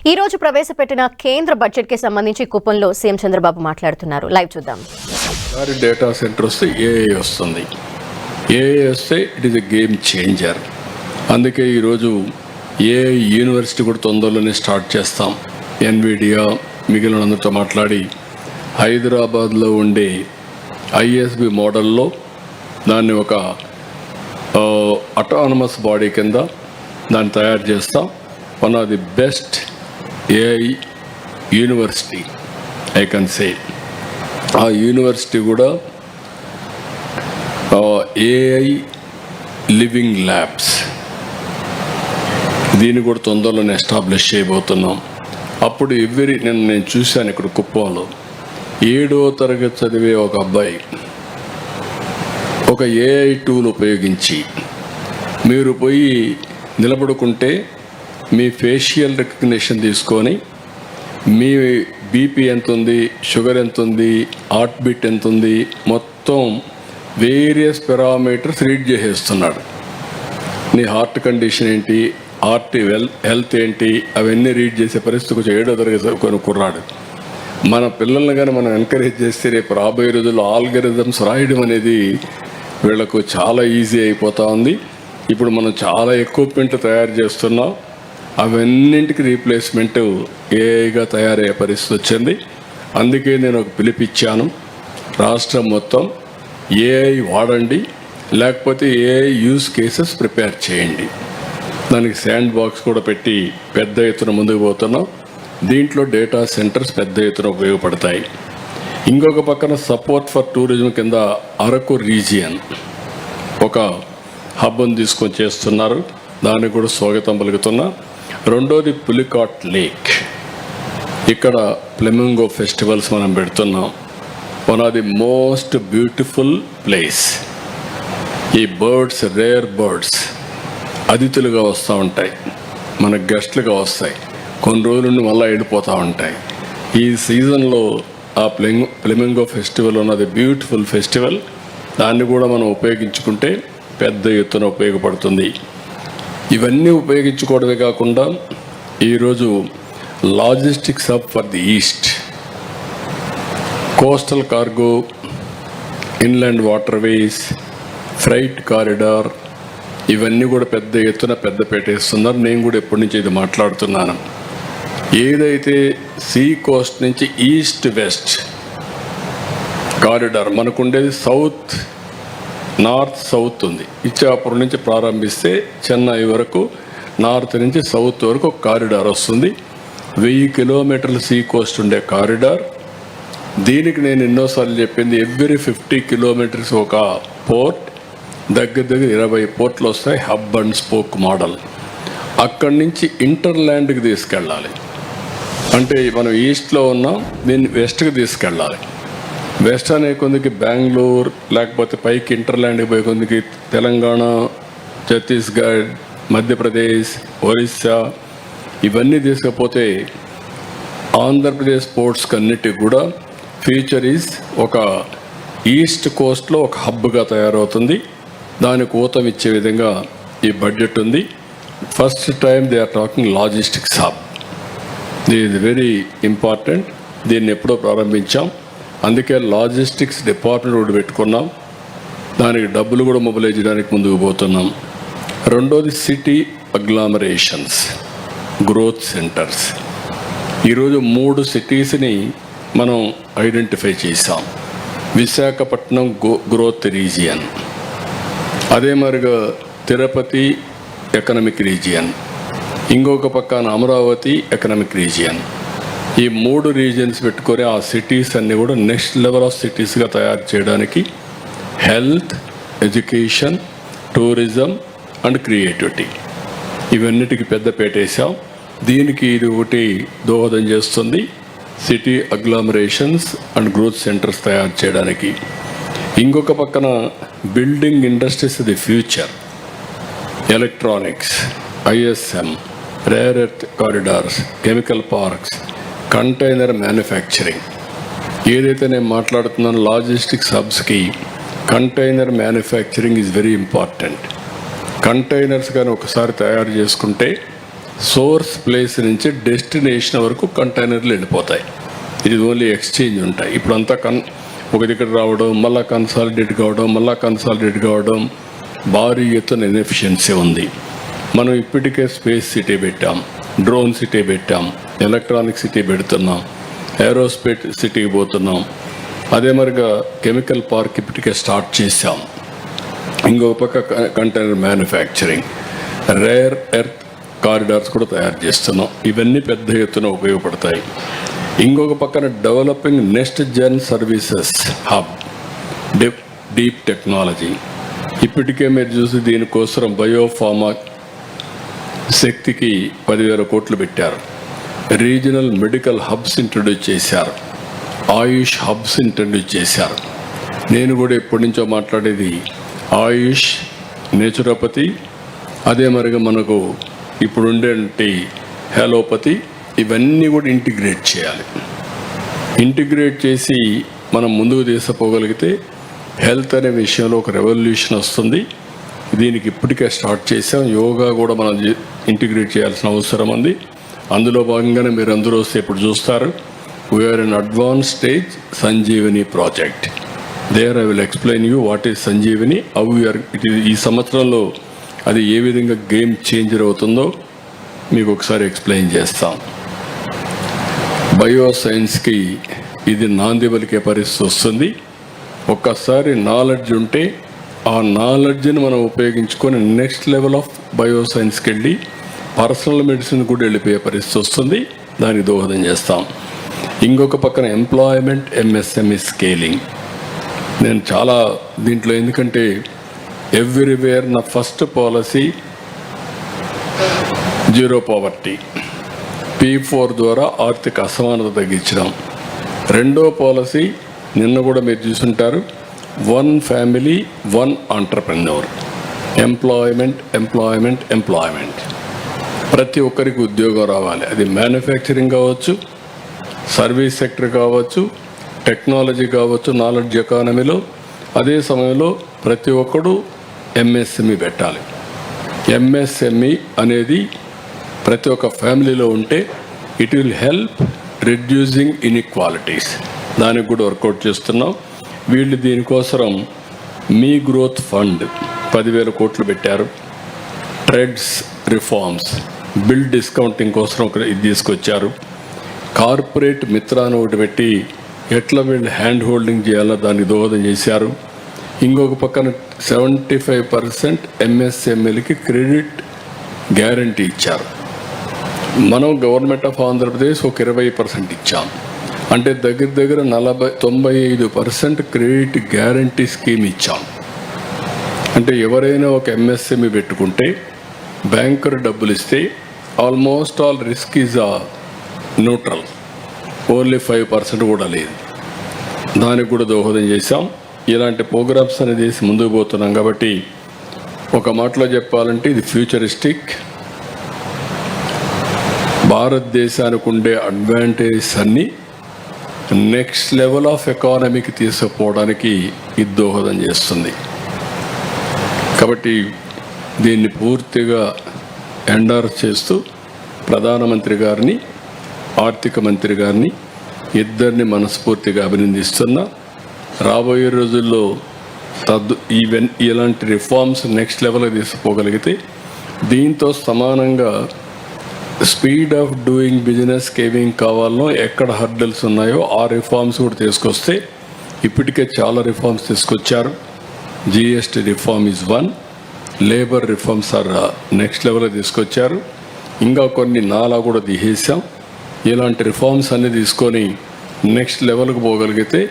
ఈ రోజు ప్రవేశపెట్టిన కేంద్ర బడ్జెట్ కి సంబంధించి కుప్పంలో సీఎం చంద్రబాబు మాట్లాడుతున్నారు. లైవ్ చూద్దాం. డేటా సెంటర్ వస్తే ఏఐ వస్తుంది. ఏఐ వస్తే it is a game changer. అందుకే ఈరోజు ఏఐ యూనివర్సిటీ కూడా తొందరలోనే స్టార్ట్ చేస్తాం. ఎన్విడియా మిగిలినందుతో మాట్లాడి హైదరాబాద్లో ఉండే ఐఎస్బి మోడల్లో దాన్ని ఒక అటానమస్ బాడీ కింద దాన్ని తయారు చేస్తాం. One of the best AI university I can say. ఆ యూనివర్సిటీ కూడా ఏఐ లివింగ్ ల్యాబ్స్ దీన్ని కూడా తొందరలోనే ఎస్టాబ్లిష్ చేయబోతున్నాం. అప్పుడు నేను చూశాను ఇక్కడ కుప్పంలో 7వ తరగతి చదివే ఒక అబ్బాయి ఒక ఏఐ టూల్ ఉపయోగించి మీరు పోయి నిలబడుకుంటే మీ ఫేషియల్ రికగ్నిషన్ తీసుకొని మీ బీపీ ఎంత ఉంది, షుగర్ ఎంత ఉంది, హార్ట్ బీట్ ఎంత ఉంది, మొత్తం వేరియస్ పారామీటర్స్ రీడ్ చేసేస్తున్నాడు. నీ హార్ట్ కండిషన్ ఏంటి, హార్ట్ హెల్త్ ఏంటి, అవన్నీ రీడ్ చేసే పరిస్థితి కొంచెం 7వ తరగతి చదువుకొని కుర్రాడు. మన పిల్లల్ని కానీ మనం ఎంకరేజ్ చేస్తే రేపు రాబోయే రోజుల్లో ఆల్గరిథమ్స్ రాయడం అనేది వీళ్లకు చాలా ఈజీ అయిపోతూ ఉంది. ఇప్పుడు మనం చాలా ఎక్విప్మెంట్ తయారు చేస్తున్నాం. అవన్నింటికి రీప్లేస్మెంట్ ఏఐగా తయారయ్యే పరిస్థితి వచ్చింది. అందుకే నేను ఒక పిలిపిచ్చాను, రాష్ట్రం మొత్తం ఏఐ వాడండి, లేకపోతే ఏఐ యూజ్ కేసెస్ ప్రిపేర్ చేయండి. దానికి శాండ్ బాక్స్ కూడా పెట్టి పెద్ద ఎత్తున ముందుకు పోతున్నాం. దీంట్లో డేటా సెంటర్స్ పెద్ద ఎత్తున ఉపయోగపడతాయి. ఇంకొక పక్కన సపోర్ట్ ఫర్ టూరిజం కింద అరకు రీజియన్ ఒక హబ్ను తీసుకొని చేస్తున్నారు. దానికి కూడా స్వాగతం పలుకుతున్నా. రెండోది పులికాట్ లేక్, ఇక్కడ ఫ్లెమింగో ఫెస్టివల్స్ మనం పెడుతున్నాం. One of the most beautiful place. ఈ బర్డ్స్, రేర్ బర్డ్స్ అతిథులుగా వస్తూ ఉంటాయి, మన గెస్ట్లుగా వస్తాయి, కొన్ని రోజుల నుండి మళ్ళీ వెళ్ళిపోతూ ఉంటాయి. ఈ సీజన్లో ఆ ఫ్లెమింగో ఫెస్టివల్ ఉన్నది బ్యూటిఫుల్ ఫెస్టివల్. దాన్ని కూడా మనం ఉపయోగించుకుంటే పెద్ద ఎత్తున ఉపయోగపడుతుంది. ఇవన్నీ ఉపయోగించుకోవడమే కాకుండా ఈరోజు logistics hub for the east, coastal cargo, inland waterways, freight corridor, ఇవన్నీ కూడా పెద్ద ఎత్తున పెద్ద పెట్టేస్తున్నారు. నేను కూడా ఎప్పటి నుంచి ఇది మాట్లాడుతున్నాను. ఏదైతే సీ కోస్ట్ నుంచి ఈస్ట్ వెస్ట్ కారిడార్ మనకుండేది, సౌత్ నార్త్ సౌత్ ఉంది. ఇచ్చాపురం నుంచి ప్రారంభిస్తే చెన్నై వరకు, నార్త్ నుంచి సౌత్ వరకు ఒక కారిడార్ వస్తుంది. 1000 కిలోమీటర్ల సీ కోస్ట్ ఉండే కారిడార్. దీనికి నేను ఎన్నోసార్లు చెప్పింది, ఎవ్రీ 50 కిలోమీటర్స్ ఒక పోర్ట్, దగ్గర 20 పోర్ట్లు వస్తాయి. Hub and spoke model. అక్కడి నుంచి ఇంటర్లాండ్కి తీసుకెళ్ళాలి. అంటే మనం ఈస్ట్లో ఉన్నాం, దీన్ని వెస్ట్కి తీసుకెళ్ళాలి. వెస్ట్ అనే కొందికి బెంగళూరు, లేకపోతే పైకి ఇంటర్లాండ్కి పోయే కొందికి తెలంగాణ, ఛత్తీస్గఢ్, మధ్యప్రదేశ్, ఒరిస్సా, ఇవన్నీ తీసుకపోతే ఆంధ్రప్రదేశ్ పోర్ట్స్కి అన్నిటికి కూడా ఫ్యూచర్ ఈజ్ ఒక ఈస్ట్ కోస్ట్లో ఒక హబ్గా తయారవుతుంది. దానికి ఊతం ఇచ్చే విధంగా ఈ బడ్జెట్ ఉంది. First time they are talking logistics hub. This is very important. దీన్ని ఎప్పుడో ప్రారంభించాం. అందుకే లాజిస్టిక్స్ డిపార్ట్మెంట్ కూడా పెట్టుకున్నాం. దానికి డబ్బులు కూడా మొబిలైజ్ చేయడానికి ముందుకు పోతున్నాం. రెండోది సిటీ అగ్లామరేషన్స్, గ్రోత్ సెంటర్స్. ఈరోజు 3 సిటీస్ని మనం ఐడెంటిఫై చేసాం. విశాఖపట్నం గ్రోత్ రీజియన్, అదే మరిగా తిరుపతి ఎకనామిక్ రీజియన్, ఇంకొక పక్కన అమరావతి ఎకనామిక్ రీజియన్. ఈ 3 రీజియన్స్ పెట్టుకొని ఆ సిటీస్ అన్నీ కూడా నెక్స్ట్ లెవెల్ ఆఫ్ సిటీస్గా తయారు చేయడానికి health, education, tourism and creativity, ఇవన్నిటికి పెద్ద పెట్టేసాం. దీనికి ఇది ఒకటి దోహదం చేస్తుంది, city agglomerations and growth centres తయారు చేయడానికి. ఇంకొక పక్కన building industries the future, electronics, ISM, rare earth corridors, chemical parks, container manufacturing. ఏదైతే నేను మాట్లాడుతున్నానో లాజిస్టిక్స్ హబ్స్కి container manufacturing is very important. Containers కానీ ఒకసారి తయారు చేసుకుంటే సోర్స్ ప్లేస్ నుంచి డెస్టినేషన్ వరకు కంటైనర్లు వెళ్ళిపోతాయి. ఇది ఓన్లీ ఎక్స్చేంజ్ ఉంటాయి. ఇప్పుడు అంతా ఒక దగ్గర రావడం, మళ్ళీ కన్సాలిడేట్ కావడం భారీ ఎత్తున ఇన్ఎఫిషియన్సీ ఉంది. మనం ఇప్పటికే స్పేస్ సిటీ పెట్టాం, డ్రోన్ సిటీ పెట్టాం, ఎలక్ట్రానిక్ సిటీ పెడుతున్నాం, ఏరోస్పేస్ సిటీకి పోతున్నాం. అదే మరిగా కెమికల్ పార్క్ ఇప్పటికే స్టార్ట్ చేశాం. ఇంకొక పక్క container manufacturing, rare earth corridors కూడా తయారు చేస్తున్నాం. ఇవన్నీ పెద్ద ఎత్తున ఉపయోగపడతాయి. ఇంకొక పక్కన developing next gen services hub, deep technology. ఇప్పటికే మీరు చూసి దీనికోసం బయోఫార్మా శక్తికి 10,000 కోట్లు పెట్టారు. రీజనల్ మెడికల్ హబ్స్ ఇంట్రడ్యూస్ చేశారు, ఆయుష్ హబ్స్ ఇంట్రడ్యూస్ చేశారు. నేను కూడా ఎప్పటి నుంచో మాట్లాడేది ఆయుష్, నేచురోపతి, అదే మరిగా మనకు ఇప్పుడుండే హెలోపతి, ఇవన్నీ కూడా ఇంటిగ్రేట్ చేయాలి. ఇంటిగ్రేట్ చేసి మనం ముందుకు తీసుకుపోగలిగితే హెల్త్ అనే విషయంలో ఒక రెవల్యూషన్ వస్తుంది. దీనికి ఇప్పటికే స్టార్ట్ చేసాం. యోగా కూడా మనం ఇంటిగ్రేట్ చేయాల్సిన అవసరం ఉంది. అందులో భాగంగానే మీరు అందరూ వస్తే ఇప్పుడు చూస్తారు. We are in advance stage Sanjeevani project. There I will explain you what is Sanjeevani, how you are. ఈ సంవత్సరంలో అది ఏ విధంగా గేమ్ చేంజర్ అవుతుందో మీకు ఒకసారి ఎక్స్ప్లెయిన్ చేస్తాం. బయోసైన్స్కి ఇది నాంది పలికే పరిస్థితి వస్తుంది. ఒక్కసారి నాలెడ్జ్ ఉంటే ఆ నాలెడ్జ్ని మనం ఉపయోగించుకొని నెక్స్ట్ లెవెల్ ఆఫ్ బయోసైన్స్కి వెళ్ళి పర్సనల్ మెడిసిన్ కూడా వెళ్ళిపోయే పరిస్థితి వస్తుంది. దానికి దోహదం చేస్తాం. ఇంకొక పక్కన ఎంప్లాయ్మెంట్, ఎంఎస్ఎంఈ స్కేలింగ్. నేను చాలా దీంట్లో, ఎందుకంటే ఎవ్రీవేర్ నా first policy zero poverty, P4 ద్వారా ఆర్థిక అసమానత తగ్గించడం. రెండో పాలసీ నిన్న కూడా మీరు చూసుంటారు, 1 ఫ్యామిలీ 1 ఎంటర్‌ప్రెన్యూర్. ఎంప్లాయ్మెంట్. ప్రతి ఒక్కరికి ఉద్యోగం రావాలి. అది మ్యానుఫ్యాక్చరింగ్ కావచ్చు, సర్వీస్ సెక్టర్ కావచ్చు, టెక్నాలజీ కావచ్చు, నాలెడ్జ్ ఎకానమీలో. అదే సమయంలో ప్రతి ఒక్కడు ఎంఎస్ఎంఈ పెట్టాలి. ఎంఎస్ఎంఈ అనేది ప్రతి ఒక్క ఫ్యామిలీలో ఉంటే it will help reducing inequalities. దానికి కూడా వర్కౌట్ చేస్తున్నాం. వీళ్ళు దీనికోసం మీ గ్రోత్ ఫండ్ 10,000 కోట్లు పెట్టారు. ట్రెడ్స్ రిఫార్మ్స్, బిల్ డిస్కౌంటింగ్ కోసం ఇది తీసుకొచ్చారు. కార్పొరేట్ మిత్రాన్ని ఒకటి పెట్టి ఎట్లా వీళ్ళు హ్యాండ్ హోల్డింగ్ చేయాలో దానికి దోహదం చేశారు. ఇంకొక పక్కన 75% ఎంఎస్ఎంఈలకి క్రెడిట్ గ్యారంటీ ఇచ్చారు. మనం గవర్నమెంట్ ఆఫ్ ఆంధ్రప్రదేశ్ ఒక 20% ఇచ్చాం. అంటే దగ్గర 95% క్రెడిట్ గ్యారంటీ స్కీమ్ ఇచ్చాం. అంటే ఎవరైనా ఒక ఎంఎస్ఎంఈ పెట్టుకుంటే బ్యాంకర్ డబ్బులు ఇస్తే almost all risk is neutral, only 5% కూడా లేదు. దానికి కూడా దోహదం చేశాం. ఇలాంటి ప్రోగ్రామ్స్ అనేది చేసి ముందుకు పోతున్నాం. కాబట్టి ఒక మాటలో చెప్పాలంటే ఇది ఫ్యూచరిస్టిక్. భారతదేశానికి ఉండే అడ్వాంటేజెస్ అన్నీ నెక్స్ట్ లెవెల్ ఆఫ్ ఎకానమీకి తీసుకుపోవడానికి ఇది దోహదం చేస్తుంది. కాబట్టి దీన్ని పూర్తిగా ఎండార్స్ చేస్తూ ప్రధానమంత్రి గారిని, ఆర్థిక మంత్రి గారిని ఇద్దరిని మనస్ఫూర్తిగా అభినందిస్తున్నా. రాబోయే రోజుల్లో ఇలాంటి రిఫార్మ్స్ నెక్స్ట్ లెవెల్కి తీసుకుపోగలిగితే దీంతో సమానంగా స్పీడ్ ఆఫ్ డూయింగ్ బిజినెస్ ఏమేం కావాలనో, ఎక్కడ హర్డల్స్ ఉన్నాయో ఆ రిఫార్మ్స్ కూడా తీసుకొస్తే ఇప్పటికే చాలా రిఫార్మ్స్ తీసుకొచ్చారు. GST reform is 1, labour reforms are next లెవెల్లో తీసుకొచ్చారు. ఇంకా కొన్ని నాలా కూడా తీసేసాం. ఇలాంటి రిఫార్మ్స్ అన్నీ తీసుకొని నెక్స్ట్ లెవెల్కి పోగలిగితే